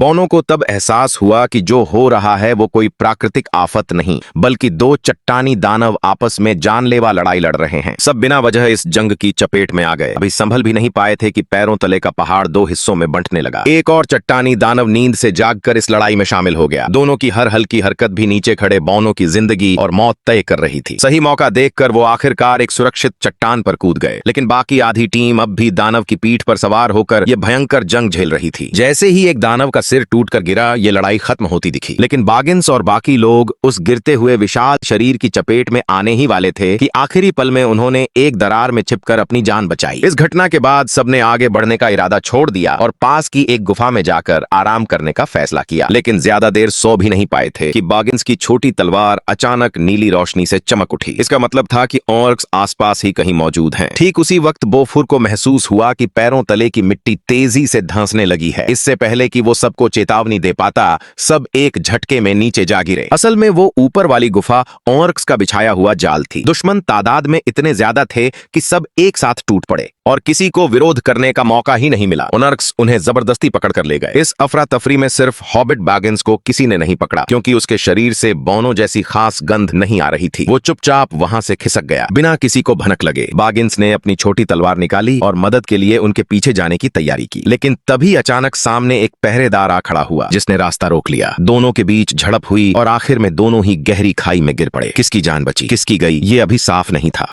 बोनो को तब एहसास हुआ कि जो हो रहा है वो कोई प्राकृतिक आफत नहीं, बल्कि दो चट्टानी दानव आपस में जानलेवा लड़ाई लड़ रहे हैं। सब बिना वजह इस जंग की चपेट में आ गए। अभी संभल भी नहीं पाए थे कि पैरों तले का पहाड़ दो हिस्सों में बंटने लगा। एक और चट्टानी दानव नींद से जागकर इस लड़ाई में शामिल हो गया। दोनों की हर हल्की हरकत भी नीचे खड़े बोनो की जिंदगी और मौत तय कर रही थी। सही मौका देखकर वो आखिरकार एक सुरक्षित चट्टान पर कूद गए, लेकिन बाकी आधी टीम अब भी दानव की पीठ पर सवार होकर यह भयंकर जंग झेल रही थी। जैसे ही एक दानव का सिर टूटकर गिरा, ये लड़ाई खत्म होती दिखी, लेकिन बागिंस और बाकी लोग उस गिरते हुए विशाल शरीर की चपेट में आने ही वाले थे कि आखिरी पल में उन्होंने एक दरार में छिपकर अपनी जान बचाई। इस घटना के बाद सबने आगे बढ़ने का इरादा छोड़ दिया और पास की एक गुफा में जाकर आराम करने का फैसला किया। लेकिन ज्यादा देर सो भी नहीं पाए थे कि बागिंस की छोटी तलवार अचानक नीली रोशनी से चमक उठी। इसका मतलब था कि ऑर्क्स आसपास ही कहीं मौजूद हैं। ठीक उसी वक्त बोफुर को महसूस हुआ कि पैरों तले की मिट्टी तेजी से धंसने लगी है। इससे पहले कि वो सबको चेतावनी दे पाता, सब एक झटके में नीचे जा गिरे। असल में वो ऊपर वाली गुफा ऑर्क्स का बिछाया हुआ जाल थी। दुश्मन तादाद में इतने ज्यादा थे कि सब एक साथ टूट पड़े और किसी को विरोध करने का मौका ही नहीं मिला। ऑर्क्स उन्हें जबरदस्ती पकड़ कर ले गए। इस अफरा तफरी में सिर्फ हॉबिट बैगिंस को किसी ने नहीं पकड़ा, क्योंकि उसके शरीर से बोनो जैसी खास गंध नहीं आ रही थी। वो चुपचाप वहां से खिसक गया, बिना किसी को भनक लगे। बागिंस ने अपनी छोटी तलवार निकाली और मदद के लिए उनके पीछे जाने की तैयारी की, लेकिन तभी अचानक सामने एक पहरेदार आ खड़ा हुआ, जिसने रास्ता रोक लिया। दोनों के बीच झड़प हुई और आखिर में दोनों ही गहरी खाई में गिर पड़े। किसकी जान बची, किसकी गई, ये अभी साफ नहीं था।